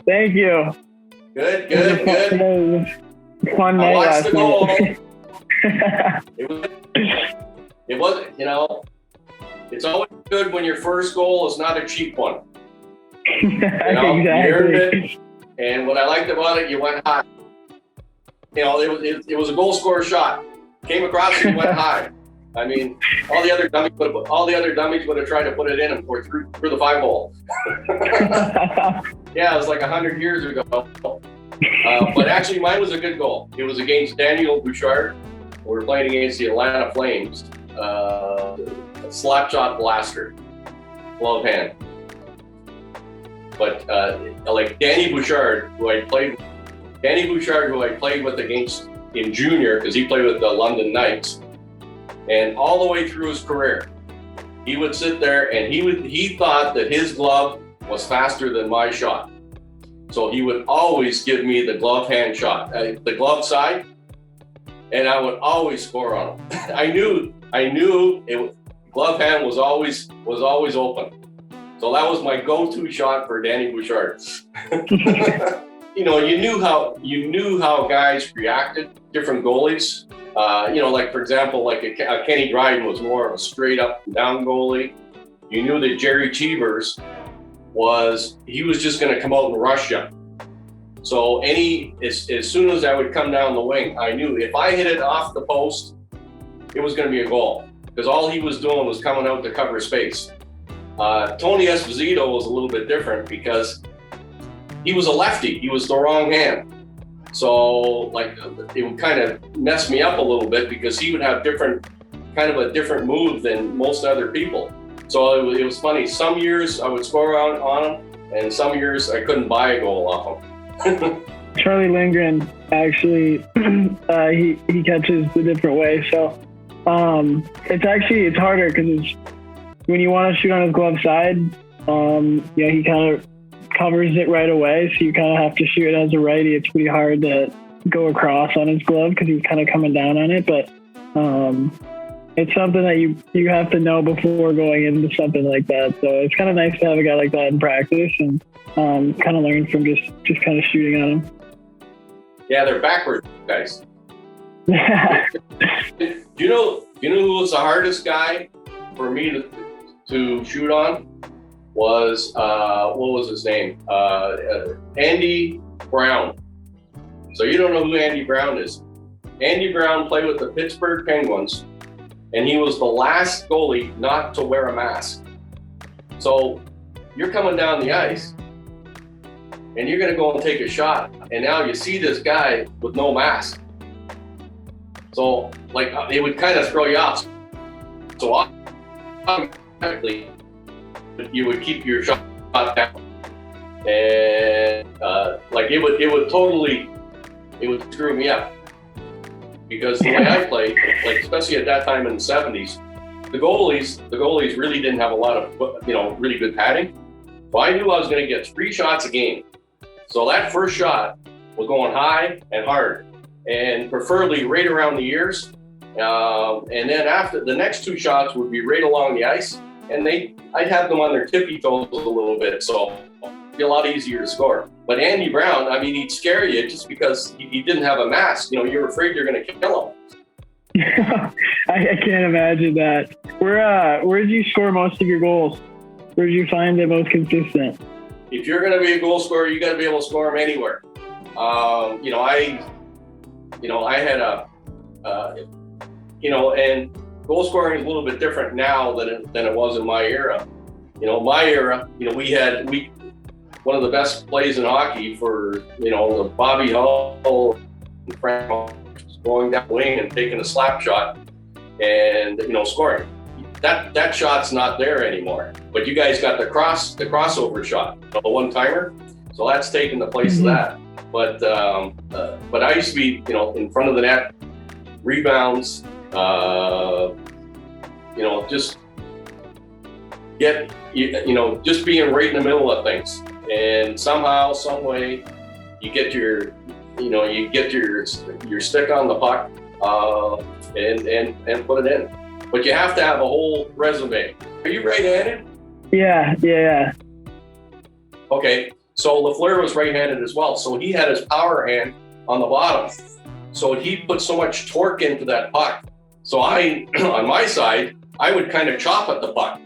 Thank you. Good. Fun I night watched last the goal. night. It wasn't, it's always good when your first goal is not a cheap one. Exactly. You earned it. And what I liked about it, you went high. It was a goal scorer shot. Came across and you went high. I mean, all the other dummies would have tried to put it in or through the 5-hole. Yeah, it was like 100 years ago. But actually, mine was a good goal. It was against Daniel Bouchard. We were playing against the Atlanta Flames. A slap shot blaster, glove hand. But like Danny Bouchard, who I played with against in junior, because he played with the London Knights, and all the way through his career, he would sit there and he thought that his glove was faster than my shot. So he would always give me the glove hand shot, the glove side, and I would always score on him. I knew glove hand was always open. So that was my go-to shot for Danny Bouchard. You knew how guys reacted, different goalies. Like for example, like a Kenny Dryden was more of a straight up and down goalie. You knew that Jerry Cheevers was just going to come out and rush you. So as soon as I would come down the wing, I knew if I hit it off the post, it was going to be a goal, because all he was doing was coming out to cover space. Tony Esposito was a little bit different because he was a lefty. He was the wrong hand. So it would kind of mess me up a little bit because he would have a different move than most other people. So it was funny. Some years I would score on him, and some years I couldn't buy a goal off him. Charlie Lindgren, actually, he catches the different way. So it's harder because when you want to shoot on his glove side, he kind of covers it right away. So you kind of have to shoot as a righty. It's pretty hard to go across on his glove because he's kind of coming down on it. But it's something that you have to know before going into something like that. So it's kind of nice to have a guy like that in practice and kind of learn from just kind of shooting at him. Yeah, they're backward guys. Do you know who was the hardest guy for me to shoot on? Was what was his name? Andy Brown. So you don't know who Andy Brown is. Andy Brown played with the Pittsburgh Penguins, and he was the last goalie not to wear a mask. So you're coming down the ice, and you're gonna go and take a shot, and now you see this guy with no mask. So it would kind of throw you off. So automatically, you would keep your shot down, and it would screw me up, because the way I played, especially at that time in the 70s, the goalies really didn't have a lot of really good padding. So I knew I was going to get 3 shots a game. So that first shot was going high and hard, and preferably right around the ears. And then after, the next 2 shots would be right along the ice, and I'd have them on their tippy toes a little bit, so it'd be a lot easier to score. But Andy Brown, he'd scare you just because he didn't have a mask. You're afraid you're going to kill him. I can't imagine that. Where did you score most of your goals? Where did you find it most consistent? If you're going to be a goal scorer, you got to be able to score them anywhere. I had and goal scoring is a little bit different now than it was in my era. My era, we one of the best plays in hockey for, the Bobby Hull, Frank going down the wing and taking a slap shot and, scoring. That shot's not there anymore. But you guys got the crossover shot, the one-timer. So that's taken the place of that. But I used to be, in front of the net, rebounds, just just being right in the middle of things. And somehow, some way, you get your stick on the puck and put it in. But you have to have a whole resume. Are you right-handed? Yeah. Okay, So Lafleur was right-handed as well. So he had his power hand on the bottom. So he put so much torque into that puck. So I, on my side, I would kind of chop at the puck.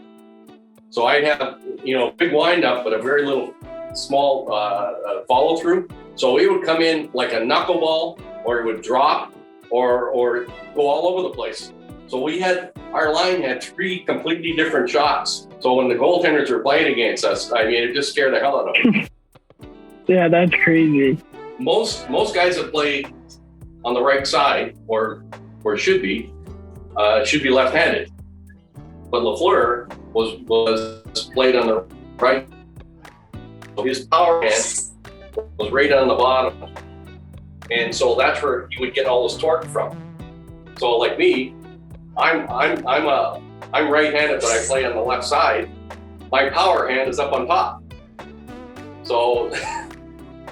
So I'd have, big wind-up, but a very little small follow-through. So it would come in like a knuckleball, or it would drop, or go all over the place. So our line had 3 completely different shots. So when the goaltenders were playing against us, it just scared the hell out of them. Yeah, that's crazy. Most guys that play on the right side, or should be left-handed. But Lafleur was played on the right. So his power hand was right on the bottom. And so that's where he would get all his torque from. So like me, I'm right-handed, but I play on the left side. My power hand is up on top. So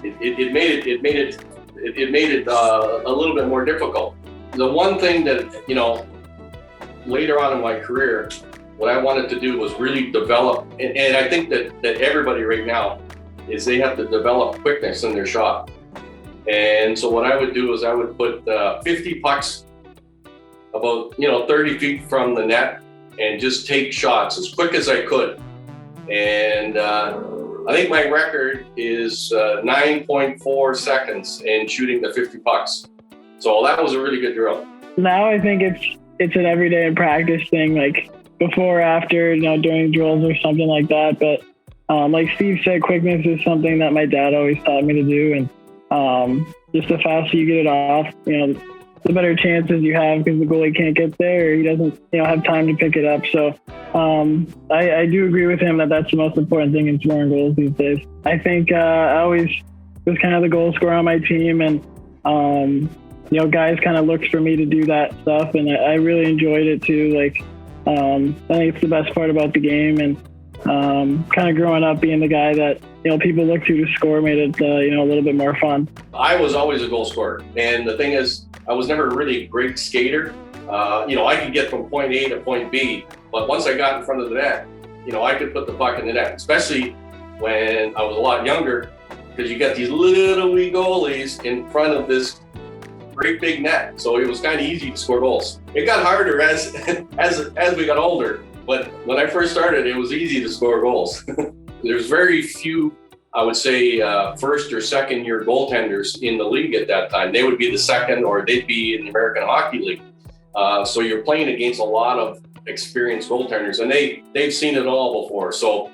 it made it a little bit more difficult. The one thing that, later on in my career, what I wanted to do was really develop, and I think that everybody right now is they have to develop quickness in their shot. And so what I would do is I would put 50 pucks about 30 feet from the net and just take shots as quick as I could. And I think my record is 9.4 seconds in shooting the 50 pucks. So that was a really good drill. Now I think it's an everyday and practice thing, like before, after, during drills or something like that. But like Steve said, quickness is something that my dad always taught me to do. And just the faster you get it off, the better chances you have, because the goalie can't get there, or he doesn't, have time to pick it up. So I do agree with him that that's the most important thing in scoring goals these days. I think I always was kind of the goal scorer on my team, and guys kind of looked for me to do that stuff, and I really enjoyed it too. Like I think it's the best part about the game, and kind of growing up being the guy that people look to score made it a little bit more fun. I was always a goal scorer, and the thing is, I was never really a great skater. I could get from point A to point B, but once I got in front of the net, I could put the puck in the net, especially when I was a lot younger, because you got these little wee goalies in front of this great big net. So it was kind of easy to score goals. It got harder as we got older, but when I first started, it was easy to score goals. There's very few, I would say, first or second year goaltenders in the league at that time. They would be the second, or they'd be in the American Hockey League. So you're playing against a lot of experienced goaltenders, and they've seen it all before. So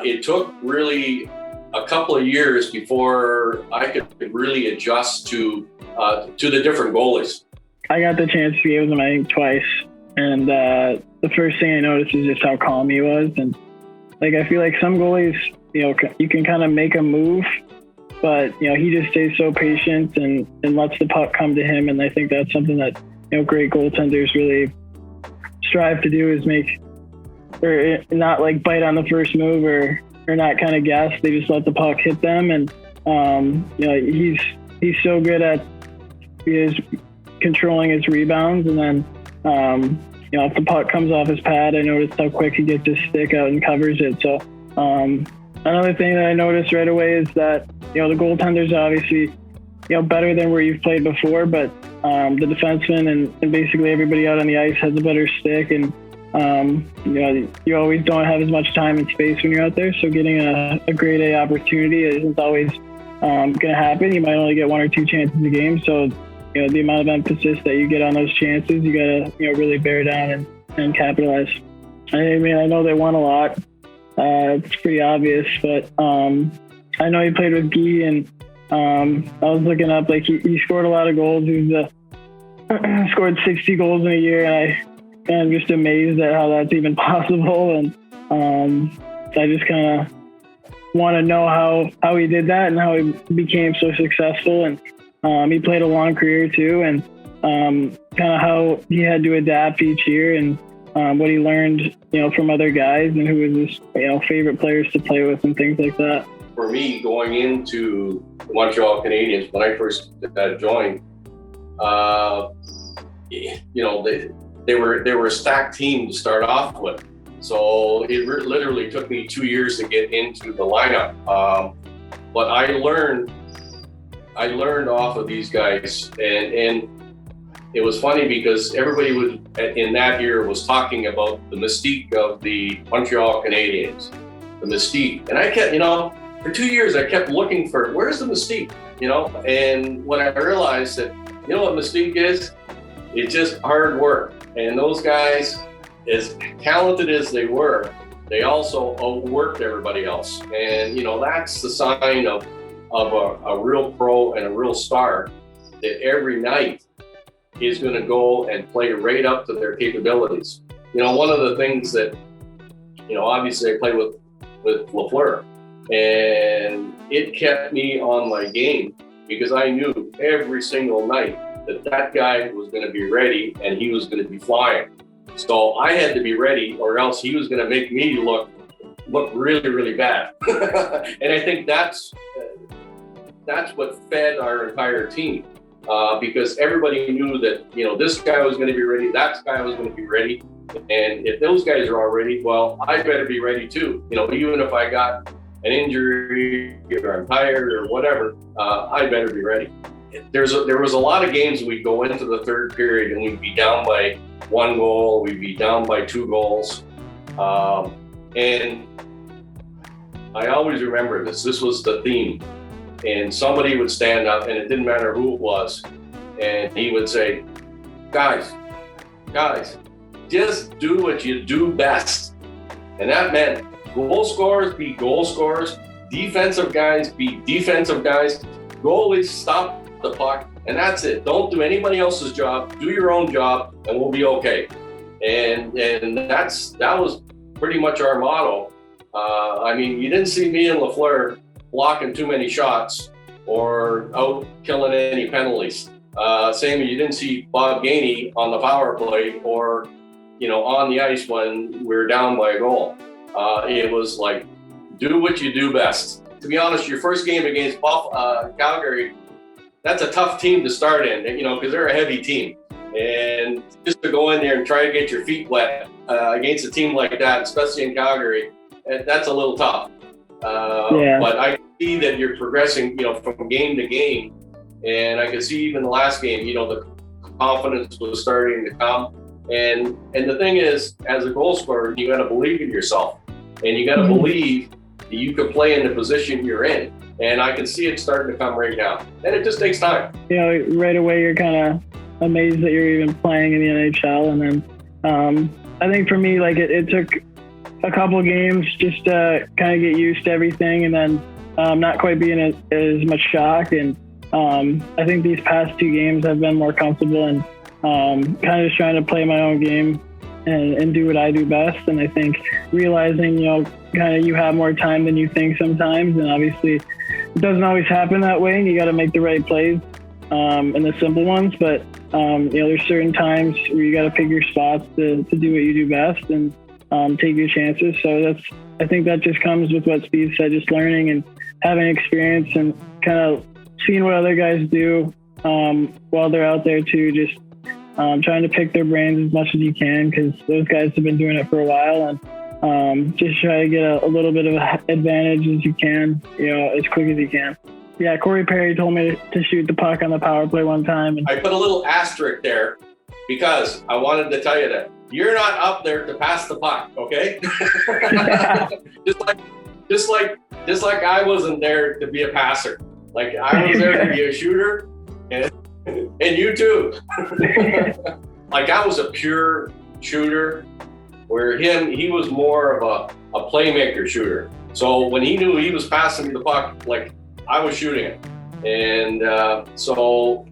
it took really a couple of years before I could really adjust to the different goalies. I got the chance to be with him, I think, twice. And the first thing I noticed is just how calm he was. And I feel like some goalies, you can kind of make a move, but, he just stays so patient and lets the puck come to him. And I think that's something that, great goaltenders really strive to do, is not bite on the first move or not kind of guess. They just let the puck hit them. And, he's so good at controlling his rebounds. And then, if the puck comes off his pad, I noticed how quick he gets his stick out and covers it. So another thing that I noticed right away is that, the goaltenders are obviously, better than where you've played before, but the defenseman and basically everybody out on the ice has a better stick. And, you always don't have as much time and space when you're out there. So getting a grade A opportunity isn't always going to happen. You might only get 1 or 2 chances a game. So, the amount of emphasis that you get on those chances, you got to, really bear down and capitalize. I know they won a lot. It's pretty obvious, but I know he played with Guy, and I was looking up, he scored a lot of goals. He was scored 60 goals in a year, and I'm just amazed at how that's even possible. And I just kind of want to know how he did that and how he became so successful. And he played a long career too, and kind of how he had to adapt each year, and what he learned, from other guys, and who was his, favorite players to play with and things like that. For me, going into the Montreal Canadiens, when I first joined, they were a stacked team to start off with. So it literally took me 2 years to get into the lineup. but I learned off of these guys, and it was funny because everybody was in that year was talking about the mystique of the Montreal Canadiens, the mystique. And I kept, for 2 years, I kept looking for, where's the mystique, And when I realized that, what mystique is? It's just hard work. And those guys, as talented as they were, they also outworked everybody else. And, that's the sign of a real pro and a real star, that every night is going to go and play right up to their capabilities. One of the things that, obviously I played with Lafleur, and it kept me on my game because I knew every single night that guy was going to be ready and he was going to be flying. So I had to be ready, or else he was going to make me look really, really bad. And I think that's what fed our entire team. Because everybody knew that, this guy was going to be ready, that guy was going to be ready. And if those guys are all ready, well, I better be ready too. Even if I got an injury or I'm tired or whatever, I better be ready. There was a lot of games we'd go into the third period and we'd be down by 1 goal, we'd be down by 2 goals. And I always remember this. This was the theme. And somebody would stand up, and it didn't matter who it was, and he would say, guys, just do what you do best. And that meant goal scorers be goal scorers, defensive guys be defensive guys, goalies stop the puck, and that's it. Don't do anybody else's job, do your own job, and we'll be okay. And that was pretty much our motto. You didn't see me and Lafleur blocking too many shots or out killing any penalties. Same as you didn't see Bob Gainey on the power play or, on the ice when we were down by a goal. It was like, do what you do best. To be honest, your first game against Calgary, that's a tough team to start in, because they're a heavy team. And just to go in there and try to get your feet wet against a team like that, especially in Calgary, that's a little tough. But I see that you're progressing, from game to game. And I can see even the last game, the confidence was starting to come. And the thing is, as a goal scorer, you got to believe in yourself. And you got to believe that you can play in the position you're in. And I can see it starting to come right now. And it just takes time. Right away, you're kind of amazed that you're even playing in the NHL. And then I think for me, it took a couple of games just to kind of get used to everything, and then not quite being as much shock. And I think these past 2 games I've been more comfortable and kind of just trying to play my own game and do what I do best. And I think realizing, kind of you have more time than you think sometimes. And obviously it doesn't always happen that way, and you got to make the right plays and the simple ones. But, there's certain times where you got to pick your spots to do what you do best and take your chances. So I think that just comes with what Steve said, just learning and having experience and kind of seeing what other guys do while they're out there too. Just trying to pick their brains as much as you can, because those guys have been doing it for a while, and just try to get a little bit of advantage as you can, as quick as you can. Yeah, Corey Perry told me to shoot the puck on the power play one time. And I put a little asterisk there because I wanted to tell you that you're not up there to pass the puck, okay? just like I wasn't there to be a passer. Like I was there to be a shooter, and you too. Like I was a pure shooter, where he was more of a playmaker shooter. So when he knew he was passing me the puck, like I was shooting it. And so,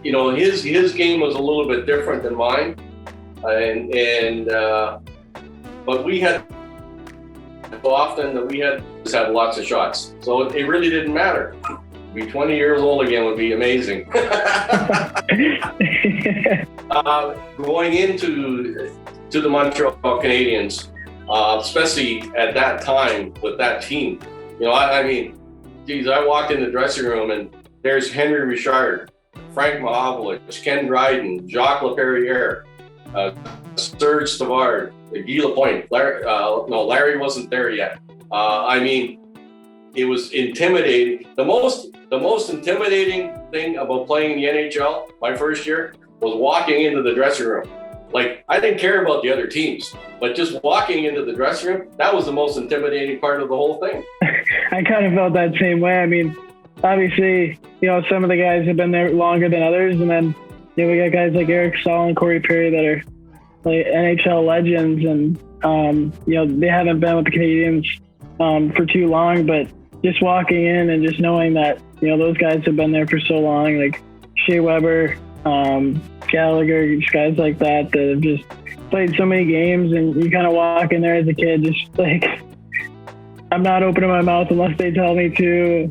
his game was a little bit different than mine. But we had so often that we had lots of shots. So it really didn't matter. To be 20 years old again would be amazing. Going into the Montreal Canadiens, especially at that time with that team, I walked in the dressing room and there's Henry Richard, Frank Mahovlich, Ken Dryden, Jacques Laperriere, Serge Savard, Guy Lapointe. Larry wasn't there yet. it was intimidating. The most intimidating thing about playing in the NHL my first year was walking into the dressing room. Like, I didn't care about the other teams, but just walking into the dressing room, that was the most intimidating part of the whole thing. I kind of felt that same way. I mean, obviously, some of the guys have been there longer than others, and then we got guys like Eric Staal and Corey Perry that are like NHL legends, and they haven't been with the Canadians for too long, but just walking in and just knowing that those guys have been there for so long, like Shea Weber, Gallagher, just guys like that have just played so many games, and you kind of walk in there as a kid, just like, I'm not opening my mouth unless they tell me to,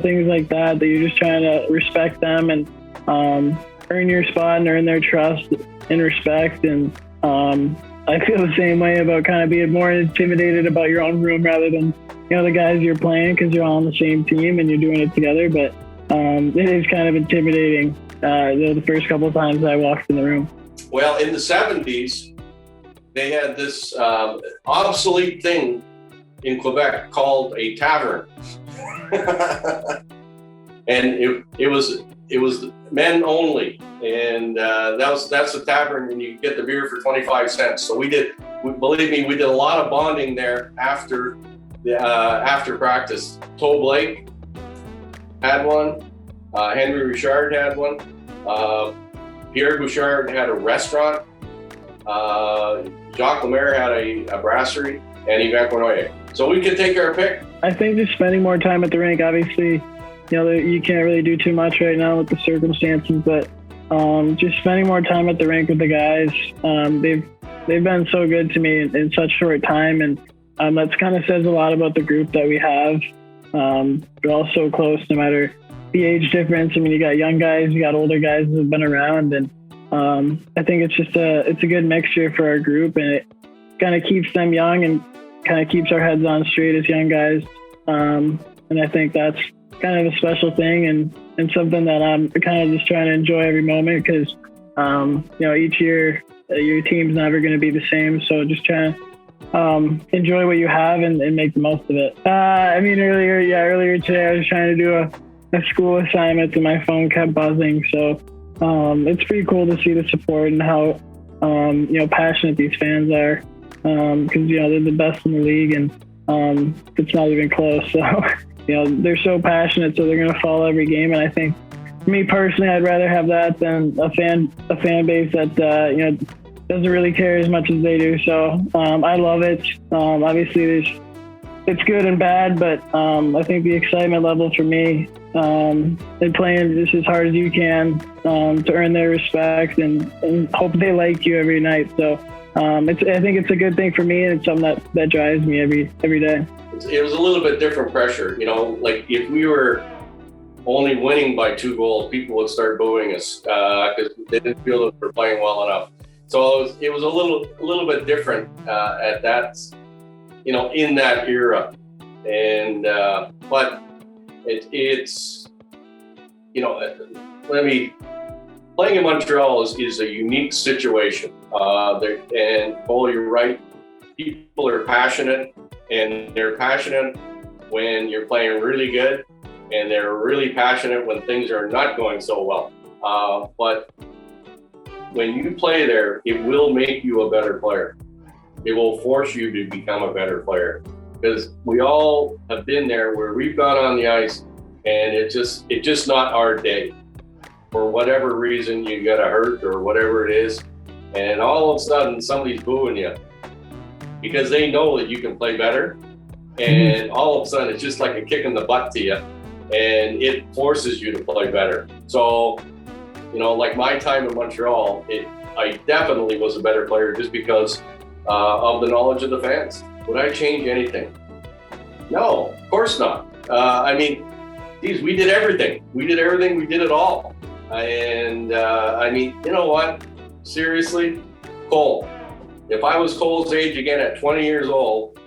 things like that you're just trying to respect them and earn your spot and earn their trust and respect. And I feel the same way about kind of being more intimidated about your own room rather than, the guys you're playing, because you're all on the same team and you're doing it together. But it is kind of intimidating the first couple of times I walked in the room. Well, in the 70s, they had this obsolete thing in Quebec called a tavern. And it was men only. And that's a tavern, and you get the beer for 25 cents. So believe me, we did a lot of bonding there after practice. Toe Blake had one. Henry Richard had one. Pierre Bouchard had a restaurant. Jacques Lemaire had a brasserie, and Yvan Cournoyer. So we could take our pick. I think just spending more time at the rink, obviously, you can't really do too much right now with the circumstances, but just spending more time at the rink with the guys. They've been so good to me in such short time, and that kind of says a lot about the group that we have. We're all so close, no matter the age difference. I mean, you got young guys, you got older guys that have been around, and I think it's just it's a good mixture for our group, and it kind of keeps them young and kind of keeps our heads on straight as young guys. And I think that's kind of a special thing and something that I'm kind of just trying to enjoy every moment, because each year your team's never going to be the same. So just trying to enjoy what you have and make the most of it. Earlier today I was trying to do a school assignment and my phone kept buzzing. So it's pretty cool to see the support and how passionate these fans are, because they're the best in the league, and it's not even close. So they're so passionate, so they're going to follow every game. And I think, for me personally, I'd rather have that than a fan base that doesn't really care as much as they do. So I love it. Obviously, it's good and bad, but I think the excitement level for me, and playing just as hard as you can to earn their respect and hope they like you every night. So I think it's a good thing for me, and it's something that drives me every day. It was a little bit different pressure, like if we were only winning by 2 goals, people would start booing us because they didn't feel that we're playing well enough. So it was a little bit different at that, in that era. And but it's playing in Montreal is a unique situation. And Cole, you're right. People are passionate, and they're passionate when you're playing really good, and they're really passionate when things are not going so well. But when you play there, it will make you a better player. It will force you to become a better player, because we all have been there where we've gone on the ice and it's just not our day. For whatever reason, you got a hurt or whatever it is, and all of a sudden somebody's booing you because they know that you can play better, and all of a sudden it's just like a kick in the butt to you, and it forces you to play better. So, like my time in Montreal, I definitely was a better player just because of the knowledge of the fans. Would I change anything? No, of course not. We did everything. We did it all. And you know what? Seriously, Cole, if I was Cole's age again at 20 years old,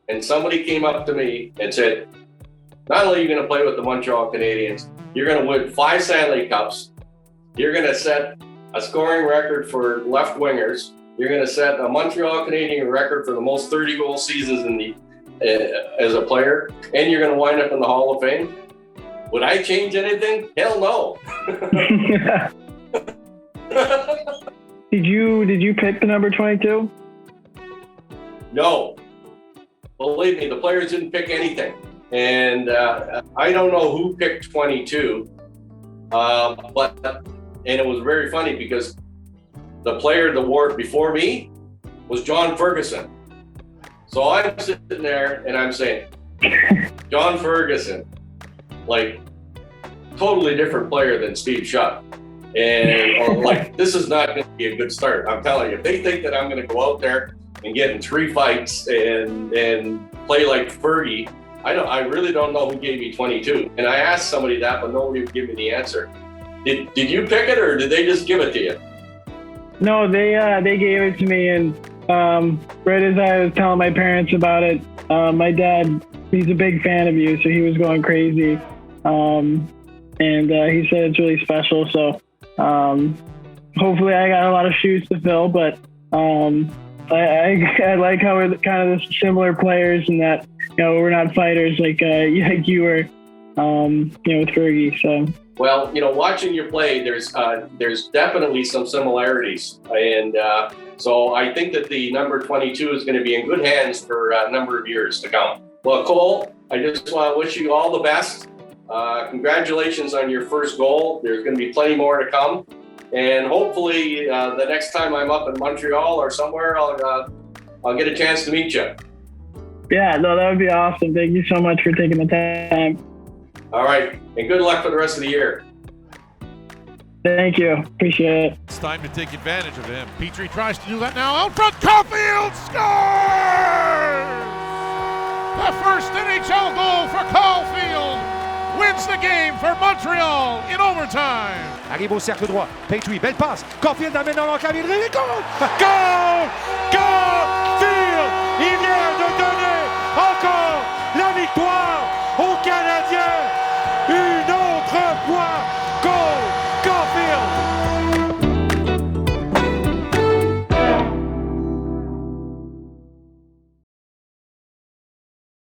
and somebody came up to me and said, not only are you going to play with the Montreal Canadiens, you're going to win 5 Stanley Cups, you're going to set a scoring record for left wingers, you're going to set a Montreal Canadian record for the most 30-goal seasons in the as a player, and you're going to wind up in the Hall of Fame. Would I change anything? Hell no. Did you pick the number 22? No. Believe me, the players didn't pick anything. And I don't know who picked 22, and it was very funny because the player that wore it before me was John Ferguson. So I'm sitting there and I'm saying, John Ferguson, like totally different player than Steve Shutt. And like, this is not going to be a good start. I'm telling you, if they think that I'm going to go out there and get in 3 fights and play like Fergie, I really don't know who gave me 22. And I asked somebody that, but nobody would give me the answer. Did you pick it, or did they just give it to you? No, they gave it to me, and right as I was telling my parents about it, my dad, he's a big fan of you, so he was going crazy. And he said it's really special. So hopefully I got a lot of shoes to fill, but I like how we're kind of similar players in that, you know, we're not fighters like you were, you know, with Fergie. So. Well, you know, watching you play, there's definitely some similarities, and so I think that the number 22 is going to be in good hands for a number of years to come. Well, Cole, I just want to wish you all the best. Congratulations on your first goal. There's going to be plenty more to come, and hopefully the next time I'm up in Montreal or somewhere, I'll get a chance to meet you. Yeah, no, that would be awesome. Thank you so much for taking the time. All right, and good luck for the rest of the year. Thank you. Appreciate it. It's time to take advantage of him. Petrie tries to do that now. Out front, Caulfield scores! The first NHL goal for Caulfield wins the game for Montreal in overtime. Arrive au cercle droit. Petrie, belle passe. Caulfield amène dans l'enclave. Il est goal! Goal! Caulfield! Il vient de donner encore la victoire aux Canadiens. Une